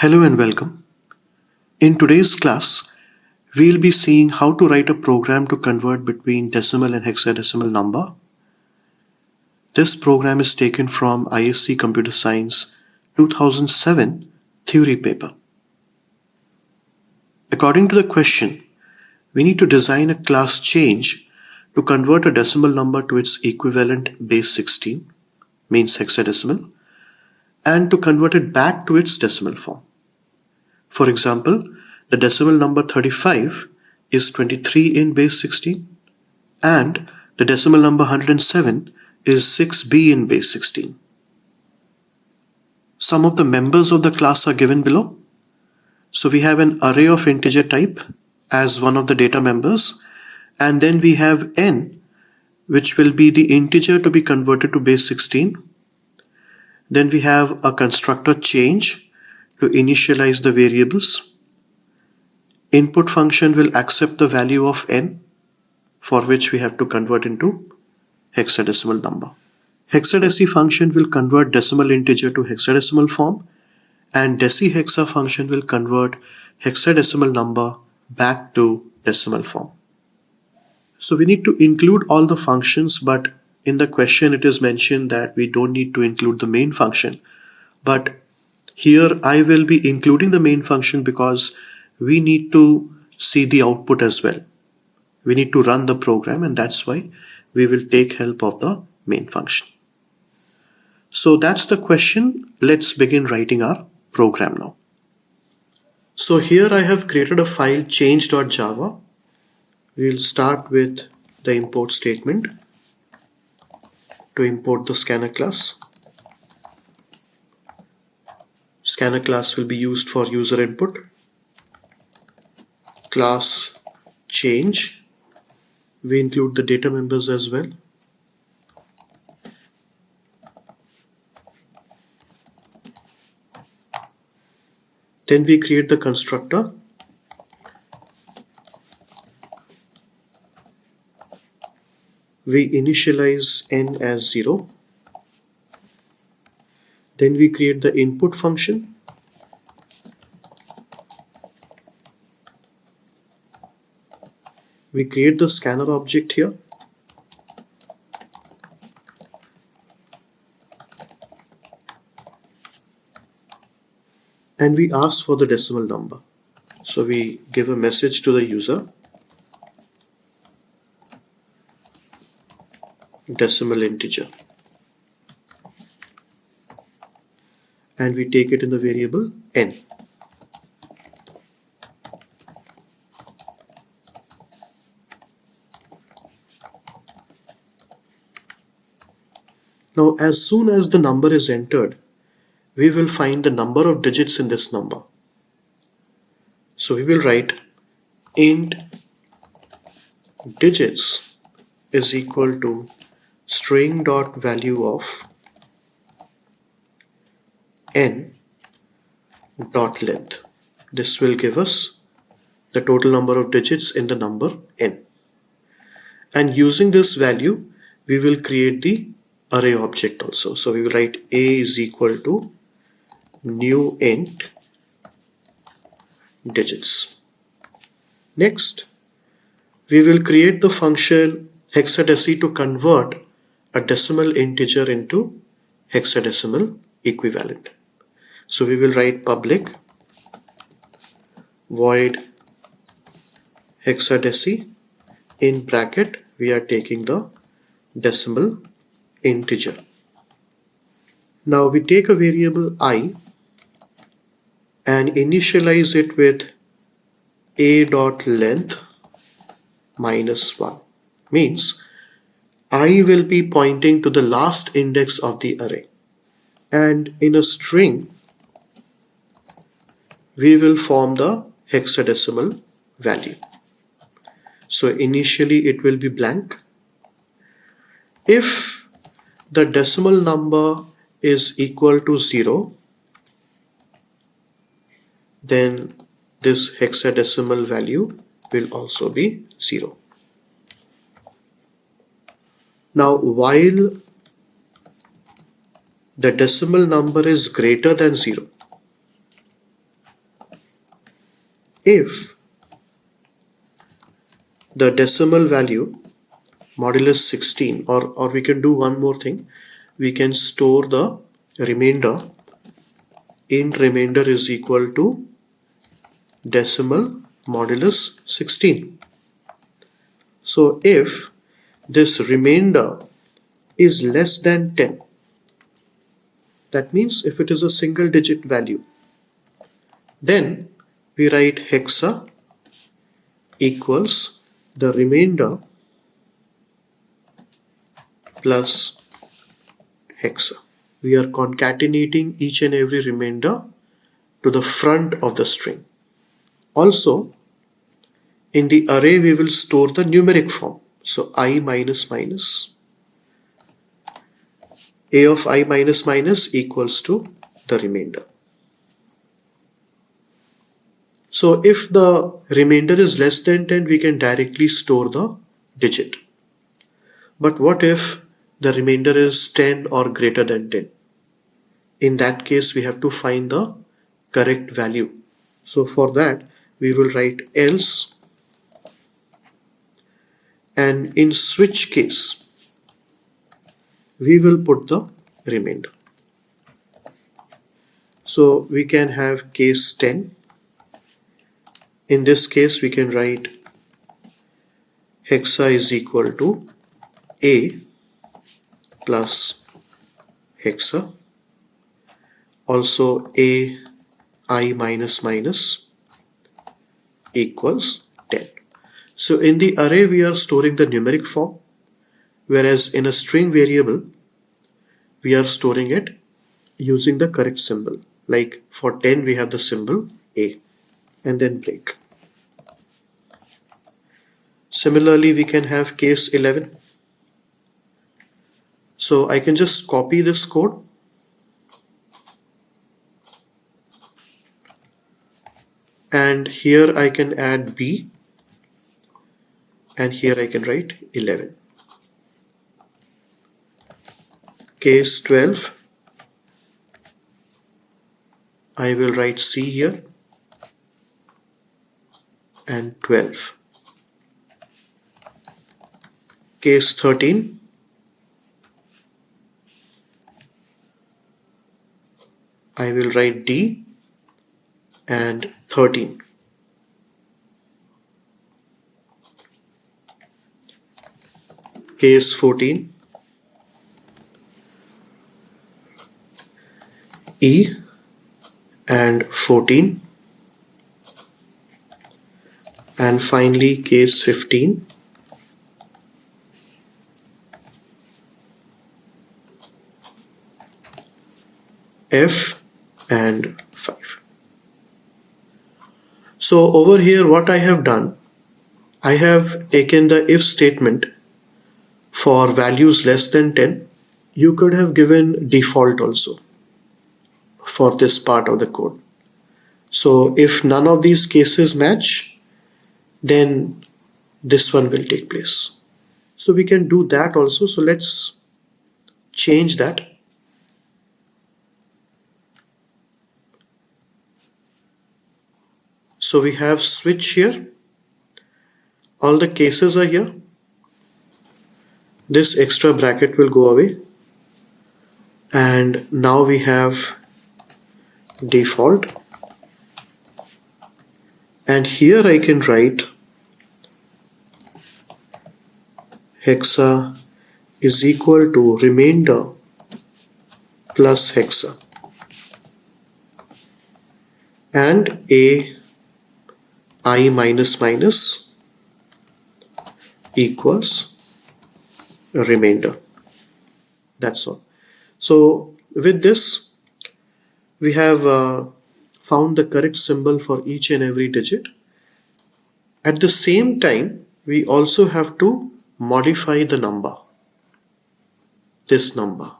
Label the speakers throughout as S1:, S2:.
S1: Hello and welcome. In today's class, we'll be seeing how to write a program to convert between decimal and hexadecimal number. This program is taken from ISC Computer Science 2007 theory paper. According to the question, we need to design a class change to convert a decimal number to its equivalent base 16, means hexadecimal, and to convert it back to its decimal form. For example, the decimal number 35 is 23 in base 16 and the decimal number 107 is 6b in base 16. Some of the members of the class are given below. So we have an array of integer type as one of the data members, and then we have n, which will be the integer to be converted to base 16. Then we have a constructor change to initialize the variables. Input function will accept the value of n, for which we have to convert into hexadecimal number. Hexadeci function will convert decimal integer to hexadecimal form, and deci-hexa function will convert hexadecimal number back to decimal form. So we need to include all the functions, but in the question it is mentioned that we don't need to include the main function. But here I will be including the main function because we need to see the output as well. We need to run the program, and that's why we will take help of the main function. So that's the question. Let's begin writing our program now. So here I have created a file change.java. We'll start with the import statement to import the scanner class. Scanner class will be used for user input. Class change. We include the data members as well. Then we create the constructor. We initialize n as 0. Then we create the input function. We create the scanner object here. And we ask for the decimal number. So we give a message to the user. Decimal integer. And we take it in the variable n. Now, as soon as the number is entered, we will find the number of digits in this number. So we will write int digits is equal to string dot value of n dot length. This will give us the total number of digits in the number n. And using this value, we will create the array object also. So we will write a is equal to new int digits. Next, we will create the function hexadeci to convert a decimal integer into hexadecimal equivalent. So we will write public void hexadeci. In bracket we are taking the decimal integer. Now we take a variable I and initialize it with a dot length minus 1. Means I will be pointing to the last index of the array, and in a string we will form the hexadecimal value. So initially it will be blank. If the decimal number is equal to 0, then this hexadecimal value will also be 0. Now, while the decimal number is greater than 0, if the decimal value modulus 16, or we can do one more thing, we can store the remainder in remainder is equal to decimal modulus 16. So if this remainder is less than 10, that means if it is a single digit value, then we write hexa equals the remainder plus hexa. We are concatenating each and every remainder to the front of the string. Also, in the array we will store the numeric form. So I minus minus, a of I minus minus equals to the remainder. So if the remainder is less than 10, we can directly store the digit. But what if the remainder is 10 or greater than 10? In that case, we have to find the correct value. So for that, we will write else, and in switch case, we will put the remainder. So we can have case 10. In this case, we can write hexa is equal to a plus hexa. Also a I minus minus equals 10. So in the array we are storing the numeric form, whereas in a string variable we are storing it using the correct symbol. Like for 10 we have the symbol a and then break. Similarly, we can have case 11. So I can just copy this code and here I can add b, and here I can write 11. Case 12, I will write c here and 12. Case 13, I will write d and 13. Case 14, E and 14. And finally case 15, F and 5. So over here what I have done, I have taken the if statement for values less than 10. You could have given default also for this part of the code. So if none of these cases match, then this one will take place. So we can do that also. So let's change that. So we have switch here. All the cases are here. This extra bracket will go away. And now we have default. And here I can write hexa is equal to remainder plus hexa. And a I minus minus equals a remainder. That's all. So with this, we have found the correct symbol for each and every digit. At the same time, we also have to modify the number, this number.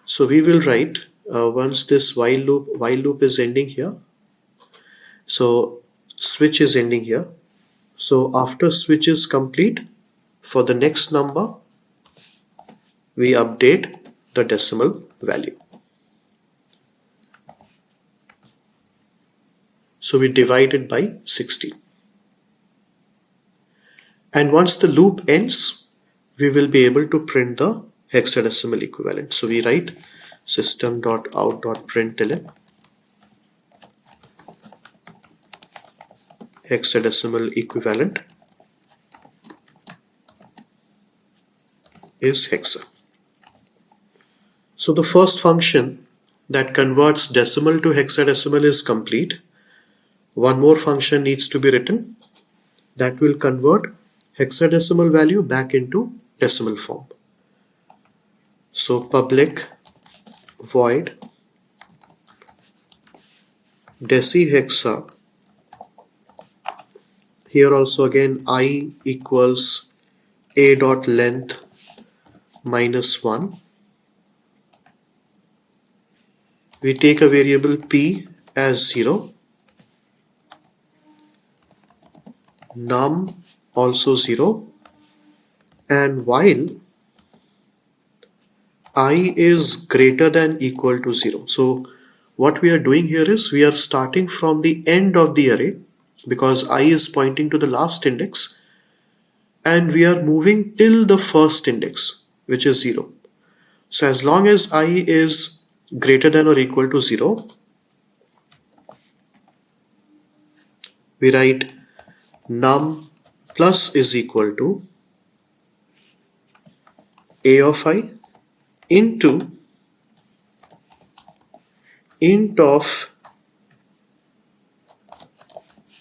S1: So we will write once this while loop is ending here. So switch is ending here. So after switch is complete, for the next number, we update the decimal value. So we divide it by 16. And once the loop ends, we will be able to print the hexadecimal equivalent. So we write system.out.println hexadecimal equivalent is hexa. So the first function that converts decimal to hexadecimal is complete. One more function needs to be written that will convert hexadecimal value back into decimal form. So public void decihexa. Here also again I equals a dot length minus 1. We take a variable p as 0, num also 0, and while I is greater than equal to 0. So what we are doing here is we are starting from the end of the array because I is pointing to the last index, and we are moving till the first index, which is 0. So as long as I is greater than or equal to 0, we write num plus is equal to a of I into int of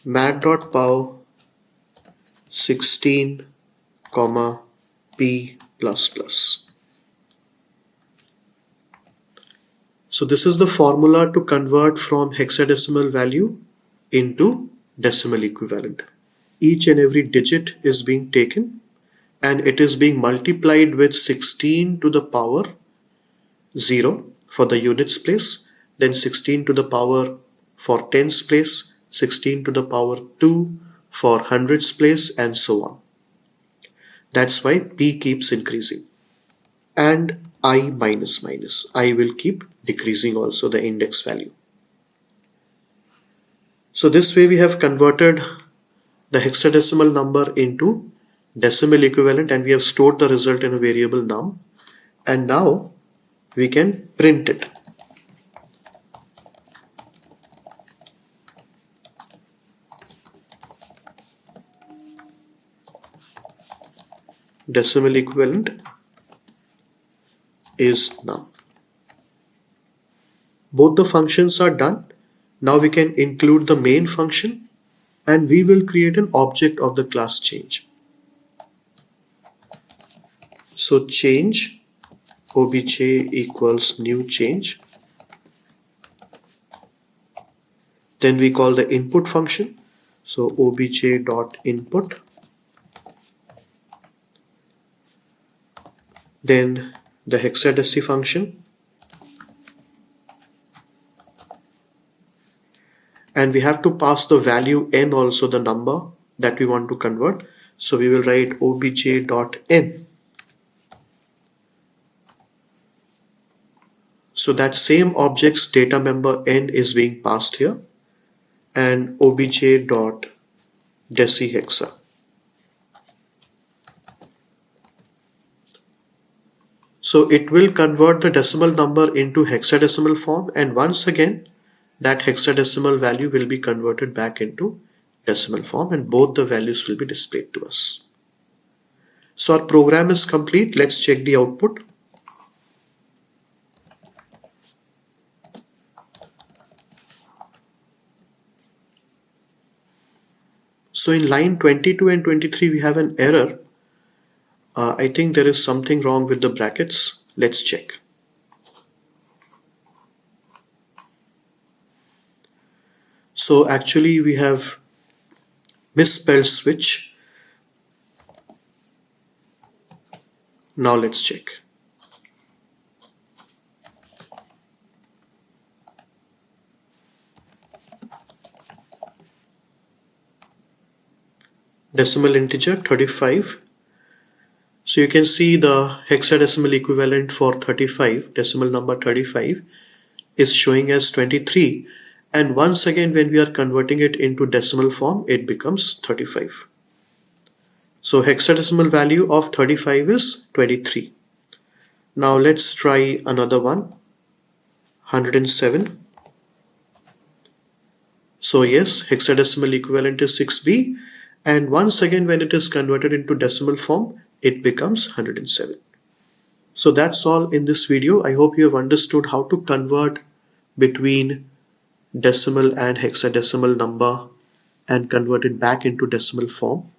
S1: mat.pow 16 comma p plus plus. So this is the formula to convert from hexadecimal value into decimal equivalent. Each and every digit is being taken and it is being multiplied with 16 to the power 0 for the units place, then 16 to the power for tens place, 16 to the power 2 for hundreds place, and so on. That's why p keeps increasing. And I minus minus, I will keep decreasing also the index value. So this way we have converted the hexadecimal number into decimal equivalent and we have stored the result in a variable num, and now we can print it. Decimal equivalent is num. Both the functions are done. Now we can include the main function and we will create an object of the class change. So change obj equals new change. Then we call the input function. So obj dot input. Then the hexadecimal function. And we have to pass the value n, also the number that we want to convert. So we will write obj dot n. So that same object's data member n is being passed here, and obj dot decihexa. So it will convert the decimal number into hexadecimal form, and once again that hexadecimal value will be converted back into decimal form and both the values will be displayed to us. So our program is complete. Let's check the output. So in line 22 and 23 we have an error. I think there is something wrong with the brackets. Let's check. So actually we have misspelled switch. Now let's check. Decimal integer 35. So you can see the hexadecimal equivalent for 35, decimal number 35, is showing as 23, And once again, when we are converting it into decimal form, it becomes 35. So hexadecimal value of 35 is 23. Now let's try another one, 107. So yes, hexadecimal equivalent is 6b, and once again when it is converted into decimal form, it becomes 107. So that's all in this video. I hope you have understood how to convert between decimal and hexadecimal number and convert it back into decimal form.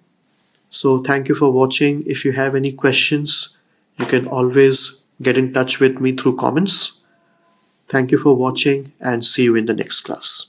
S1: So thank you for watching. If you have any questions, you can always get in touch with me through comments. Thank you for watching and see you in the next class.